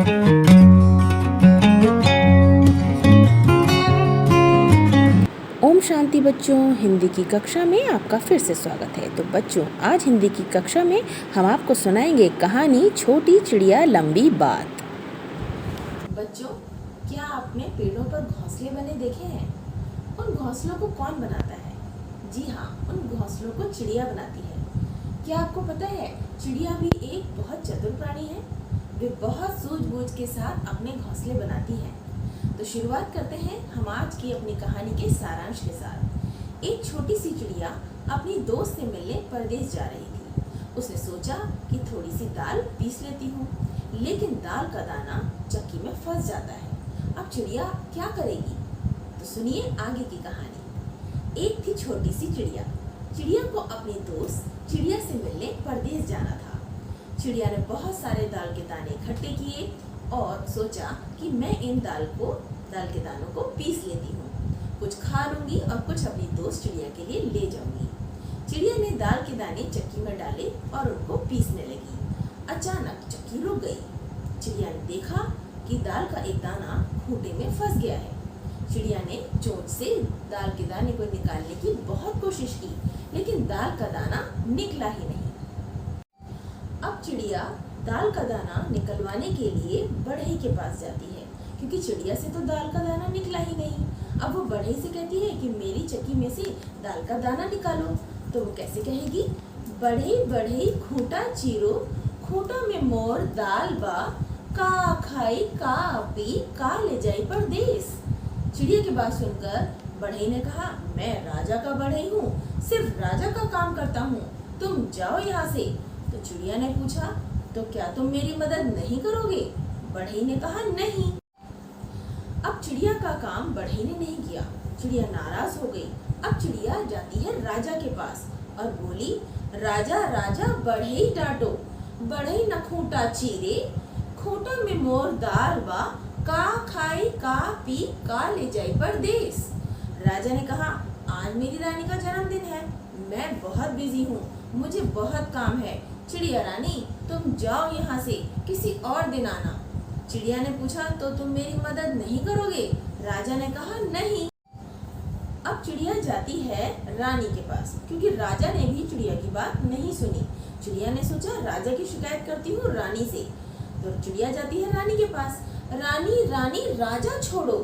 ओम शांति बच्चों, हिंदी की कक्षा में आपका फिर से स्वागत है। तो बच्चों, आज हिंदी की कक्षा में हम आपको सुनाएंगे कहानी छोटी चिड़िया लंबी बात। बच्चों, क्या आपने पेड़ों पर घोंसले बने देखे हैं? उन घोंसलों को कौन बनाता है? जी हाँ, उन घोंसलों को चिड़िया बनाती है। क्या आपको पता है, चिड़िया भी एक बहुत चतुर प्राणी है। वे बहुत सूझबूझ के साथ अपने घोंसले बनाती है। तो शुरुआत करते हैं हम आज की अपनी कहानी के सारांश के साथ। एक छोटी सी चिड़िया अपनी दोस्त से मिलने परदेश जा रही थी। उसने सोचा कि थोड़ी सी दाल पीस लेती हूँ, लेकिन दाल का दाना चक्की में फंस जाता है। अब चिड़िया क्या करेगी? तो सुनिए आगे की कहानी। एक थी छोटी सी चिड़िया। चिड़िया को अपनी दोस्त चिड़िया से मिलने परदेश जाना था। चिड़िया ने बहुत सारे दाल के दाने इकट्ठे किए और सोचा कि मैं इन दाल के दानों को पीस लेती हूँ। कुछ खा लूंगी और कुछ अपनी दोस्त चिड़िया के लिए ले जाऊंगी। चिड़िया ने दाल के दाने चक्की में डाले और उनको पीसने लगी। अचानक चक्की रुक गई। चिड़िया ने देखा कि दाल का एक दाना खूंटे में फंस गया है। चिड़िया ने चोंच से दाल के दाने को निकालने की बहुत कोशिश की, लेकिन दाल का दाना निकला ही नहीं। अब चिड़िया दाल का दाना निकलवाने के लिए बढ़ई के पास जाती है, क्योंकि चिड़िया से तो दाल का दाना निकला ही नहीं। अब वो बढ़ई से कहती है कि मेरी चक्की में से दाल का दाना निकालो। तो वो कैसे कहेगी? बढ़ई बढ़ई खूंटा चीरो, खूंटा में मोर दाल बा, का खाई का पी का ले जाई परदेस। चिड़िया की बात सुनकर बढ़ई ने कहा, मैं राजा का बढ़ई हूँ, सिर्फ राजा का काम करता हूँ, तुम जाओ यहाँ से। तो चिड़िया ने पूछा, तो क्या तुम मेरी मदद नहीं करोगे? बढ़ई ने कहा, नहीं। अब चिड़िया का काम बढ़ई ने नहीं किया। चिड़िया नाराज हो गई। अब चिड़िया जाती है राजा के पास और बोली, राजा राजा बढ़ई डांटो, बढ़ई न खूंटा चीरे, खूंटा में मोर दाल बा, का खाई का पी का ले जाई परदेस। राजा ने कहा, आज मेरी रानी का जन्मदिन है, मैं बहुत बिजी हूँ, मुझे बहुत काम है। चिड़िया रानी, तुम जाओ यहाँ से, किसी और दिन आना। चिड़िया ने पूछा, तो तुम मेरी मदद नहीं करोगे? राजा ने कहा, नहीं। अब चिड़िया जाती है रानी के पास, क्योंकि राजा ने भी चिड़िया की बात नहीं सुनी। चिड़िया ने सोचा, राजा की शिकायत करती हूँ रानी से। तो चिड़िया जाती है रानी के पास। रानी रानी राजा छोड़ो,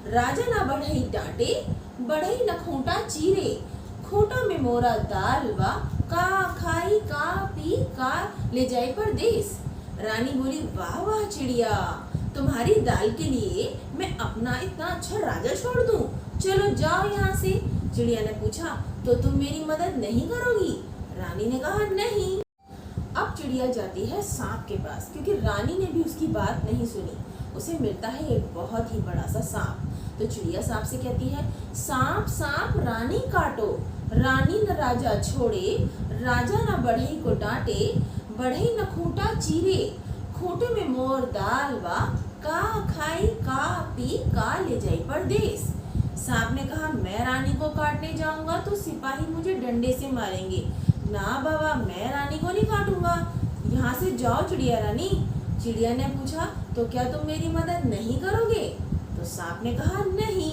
राजा ना बढ़ई डांटे, बढ़ई न खूंटा चीरे, खूंटा में मोरा दाल बा, का खाई का पी का ले जाए परदेस। रानी बोली, वाह वाह चिड़िया, तुम्हारी दाल के लिए मैं अपना इतना अच्छा राजा छोड़ दूं? चलो जाओ यहाँ से। चिड़िया ने पूछा, तो तुम मेरी मदद नहीं करोगी? रानी ने कहा, नहीं। अब चिड़िया जाती है सांप के पास, क्योंकि रानी ने भी उसकी बात नहीं सुनी। उसे मिलता है एक बहुत ही बड़ा सा सांप। तो चिड़िया सांप से कहती है, सांप सांप रानी काटो, रानी न राजा छोड़े, राजा न बढ़ई को डांटे, बढ़ई न खूंटा चीरे, खूंटे में मोर दाल बा, का खाई का पी का ले जाई परदेस। सांप ने कहा, मैं रानी को काटने जाऊंगा तो सिपाही मुझे डंडे से मारेंगे। ना बाबा, मैं रानी को नहीं काटूंगा, यहाँ से जाओ चिड़िया रानी। चिड़िया ने पूछा, तो क्या तुम मेरी मदद नहीं करोगे? तो सांप ने कहा, नहीं।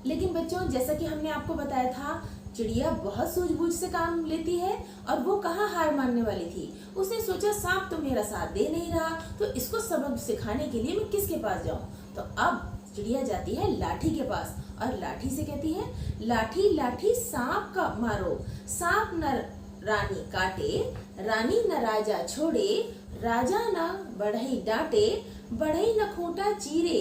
लेकिन बच्चों, जैसा कि हमने आपको बताया था, चिड़िया बहुत सूझबूझ से काम लेती है और वो कहाँ हार मानने वाली थी। उसने सोचा, सांप तो मेरा साथ दे नहीं रहा, तो इसको सबक सिखाने के लिए मैं किसके पास जाऊं? तो अब चिड़िया जाती है लाठी के पास और लाठी से कहती है, लाठी लाठी सांप का मारो, सांप न रानी काटे, रानी न राजा छोड़े, राजा न बढ़ई डांटे, बढ़ई न खूंटा चीरे,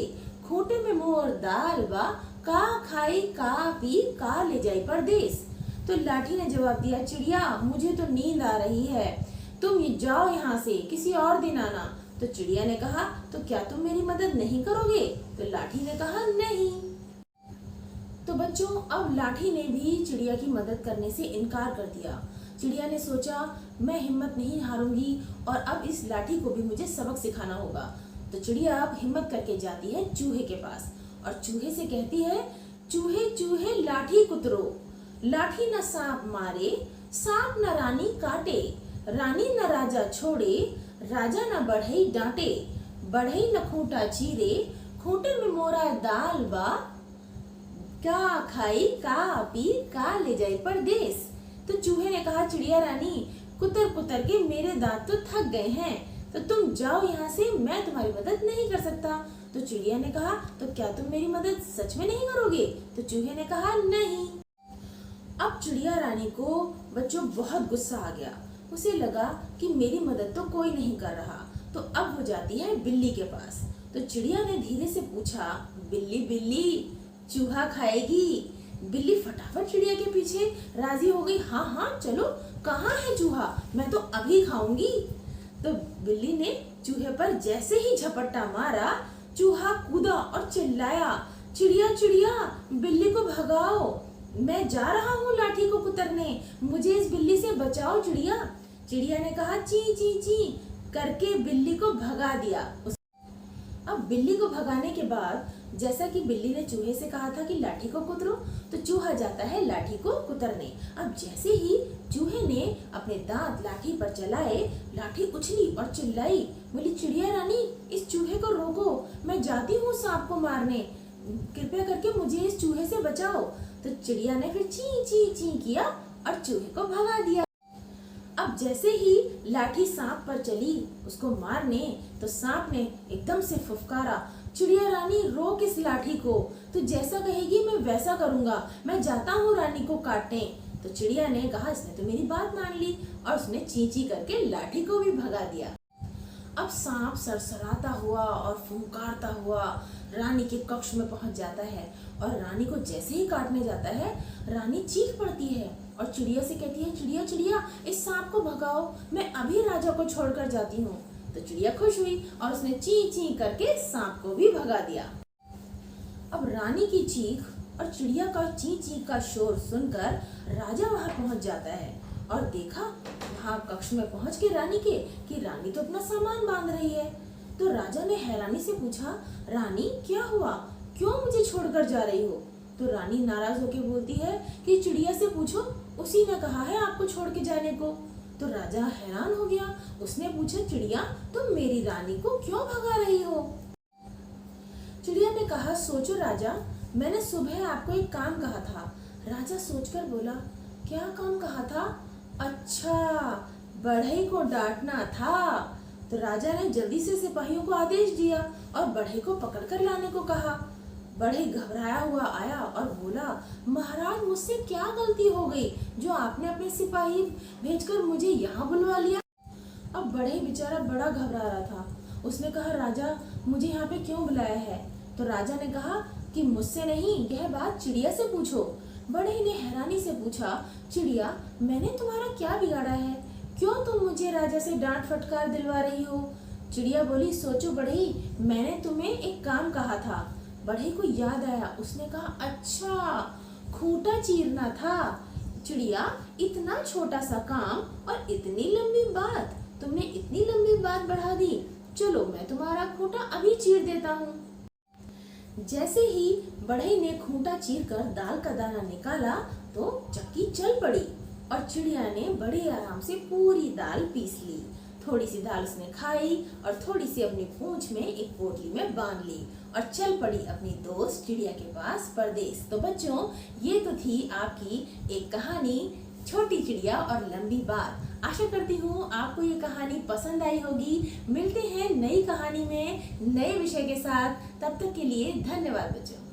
खूंटे में मोर दाल बा, का खाई का पी का ले जाई परदेस। तो लाठी ने जवाब दिया, चिड़िया मुझे तो नींद आ रही है, तुम जाओ यहाँ से, किसी और दिन आना। तो चिड़िया ने कहा, तो क्या तुम मेरी मदद नहीं करोगे? तो लाठी ने कहा, नहीं। तो बच्चों, अब लाठी ने भी चिड़िया की मदद करने से इनकार कर दिया। चिड़िया ने सोचा, मैं हिम्मत नहीं हारूंगी और अब इस लाठी को भी मुझे सबक सिखाना होगा। तो चिड़िया अब हिम्मत करके जाती है चूहे के पास और चूहे से कहती है, चूहे चूहे लाठी कुतरो, लाठी न सांप मारे, सांप न रानी काटे, रानी न राजा छोड़े, राजा न बढ़ई डांटे, बढ़ई न खूंटा चीरे, खूंटे में मोरा दाल बा, का खाई का पी का ले जाई परदेस। तो चूहे ने कहा, चिड़िया रानी, कुतर कुतर के मेरे दांत तो थक गए हैं, तो तुम जाओ यहाँ से, मैं तुम्हारी मदद नहीं कर सकता। तो चिड़िया ने कहा, तो क्या तुम मेरी मदद सच में नहीं करोगे? तो चूहे ने कहा, नहीं। अब चिड़िया रानी को बच्चों बहुत गुस्सा आ गया। उसे लगा कि मेरी मदद तो कोई नहीं कर रहा, तो अब वो जाती है बिल्ली के पास। तो चिड़िया ने धीरे से पूछा, बिल्ली बिल्ली, चूहा खाएगी? बिल्ली फटाफट चिड़िया के पीछे राजी हो गई, हाँ हाँ चलो, कहाँ है चूहा, मैं तो अभी खाऊंगी। तो बिल्ली ने चूहे पर जैसे ही झपट्टा मारा, चूहा कूदा और चिल्लाया, चिड़िया चिड़िया, बिल्ली को भगाओ, मैं जा रहा हूँ लाठी को कुतरने, मुझे इस बिल्ली से बचाओ चिड़िया। चिड़िया ने कहा, ची ची ची करके बिल्ली को भगा दिया। अब बिल्ली को भगाने के बाद, जैसा कि बिल्ली ने चूहे से कहा था कि लाठी को कुतरो, तो चूहा जाता है लाठी को कुतरने। अब जैसे ही चूहे ने अपने दांत लाठी पर चलाए, लाठी उछली और चिल्लाई, बोली, चिड़िया रानी, इस चूहे को रोको, मैं जाती हूँ सांप को मारने, कृपया करके मुझे इस चूहे से बचाओ। तो चिड़िया ने फिर ची ची ची किया और चूहे को भगा दिया। अब जैसे ही लाठी सांप पर चली उसको मारने, तो सांप ने एकदम से फुफकारा, चिड़िया रानी, रोक इस लाठी को, तो जैसा कहेगी मैं वैसा करूंगा, मैं जाता हूँ रानी को काटने। तो चिड़िया ने कहा, इसने तो मेरी बात मान ली, और उसने ची ची करके लाठी को भी भगा दिया। अब सांप सरसराता हुआ और फुंकारता हुआ रानी के कक्ष में पहुंच जाता है, और रानी को जैसे ही काटने जाता है, रानी चीख पड़ती है और चिड़िया से कहती है, चिड़िया चिड़िया, इस सांप को भगाओ, मैं अभी राजा को छोड़कर जाती हूँ। तो चिड़िया खुश हुई और उसने ची ची करके सांप को भी भगा दिया। अब रानी की चीख और चिड़िया का ची ची का शोर सुनकर राजा वहां पहुंच जाता है, और देखा वहां कक्ष में पहुंच के रानी के कि रानी तो अपना सामान बांध रही है। तो राजा ने हैरानी से पूछा, रानी क्या हुआ, क्यों मुझे छोड़कर जा रही हो? तो रानी नाराज होकर बोलती है कि चिड़िया से पूछो, उसी ने कहा है आपको छोड़ के जाने को। तो राजा हैरान हो गया, उसने पूछा, चिड़िया, तुम मेरी रानी को क्यों भगा रही हो? चिड़िया ने कहा, सोचो राजा, मैंने सुबह आपको एक काम कहा था। राजा सोचकर बोला, क्या काम कहा था? अच्छा, बढ़ई को डांटना था। तो राजा ने जल्दी से सिपाहियों को आदेश दिया और बढ़ई को पकड़कर लाने को कहा। बढ़ई घबराया हुआ आया और बोला, महाराज, मुझसे क्या गलती हो गई जो आपने अपने सिपाही भेजकर मुझे यहाँ बुलवा लिया? अब बढ़ई बेचारा बड़ा घबरा रहा था। उसने कहा, राजा, मुझे यहाँ पे क्यों बुलाया है? तो राजा ने कहा कि मुझसे नहीं, यह बात चिड़िया से पूछो। बढ़ई ने हैरानी से पूछा, चिड़िया, मैंने तुम्हारा क्या बिगाड़ा है, क्यों तुम मुझे राजा से डांट फटकार दिलवा रही हो? चिड़िया बोली, सोचो बढ़ई, मैंने तुम्हें एक काम कहा था। बढ़ई को याद आया, उसने कहा, अच्छा, खूंटा चीरना था। चिड़िया, इतना छोटा सा काम और इतनी लंबी बात, तुमने इतनी लंबी बात बढ़ा दी, चलो मैं तुम्हारा खूंटा अभी चीर देता हूँ। जैसे ही बढ़ई ने खूंटा चीरकर दाल का दाना निकाला, तो चक्की चल पड़ी और चिड़िया ने बड़े आराम से पूरी दाल पीस ली। थोड़ी सी दाल उसने खाई और थोड़ी सी अपनी पूंछ में एक पोटली में बांध ली और चल पड़ी अपनी दोस्त चिड़िया के पास परदेश। तो बच्चों, ये तो थी आपकी एक कहानी, छोटी चिड़िया और लंबी बात। आशा करती हूँ आपको ये कहानी पसंद आई होगी। मिलते हैं नई कहानी में नए विषय के साथ, तब तक के लिए धन्यवाद बच्चों।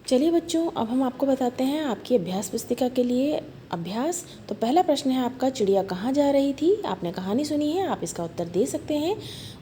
चलिए बच्चों, अब हम आपको बताते हैं आपकी अभ्यास पुस्तिका के लिए अभ्यास। तो पहला प्रश्न है आपका, चिड़िया कहाँ जा रही थी? आपने कहानी सुनी है, आप इसका उत्तर दे सकते हैं।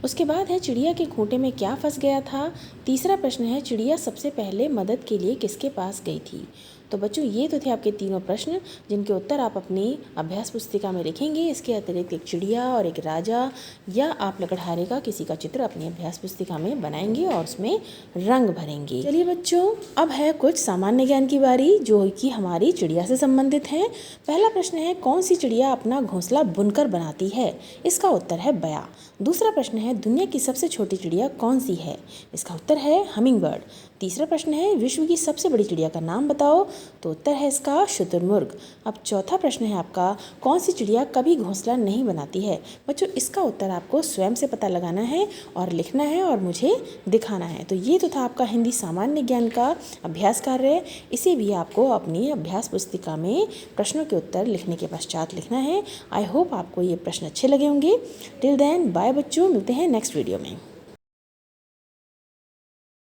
उसके बाद है, चिड़िया के खूंटे में क्या फंस गया था? तीसरा प्रश्न है, चिड़िया सबसे पहले मदद के लिए किसके पास गई थी? तो बच्चों, ये तो थे आपके तीनों प्रश्न जिनके उत्तर आप अपनी अभ्यास पुस्तिका में लिखेंगे। इसके अतिरिक्त एक चिड़िया और एक राजा या आप लकड़हारे का किसी का चित्र अपनी अभ्यास पुस्तिका में बनाएंगे और उसमें रंग भरेंगे। चलिए बच्चों, अब है कुछ सामान्य ज्ञान की बारी जो कि हमारी चिड़िया से संबंधित है। पहला प्रश्न है, कौन सी चिड़िया अपना घोंसला बुनकर बनाती है? इसका उत्तर है बया। दूसरा प्रश्न है, दुनिया की सबसे छोटी चिड़िया कौन सी है? इसका उत्तर है हमिंग बर्ड। तीसरा प्रश्न है, विश्व की सबसे बड़ी चिड़िया का नाम बताओ। तो उत्तर है इसका शुतुरमुर्ग। अब चौथा प्रश्न है आपका, कौन सी चिड़िया कभी घोंसला नहीं बनाती है? बच्चों इसका उत्तर आपको स्वयं से पता लगाना है और लिखना है और मुझे दिखाना है। तो ये तो था आपका हिंदी सामान्य ज्ञान का अभ्यास कार्य। इसे भी आपको अपनी अभ्यास पुस्तिका में प्रश्नों के उत्तर लिखने के पश्चात लिखना है। आई होप आपको ये प्रश्न अच्छे लगे होंगे। टिल देन बाय बच्चों, मिलते हैं नेक्स्ट वीडियो में।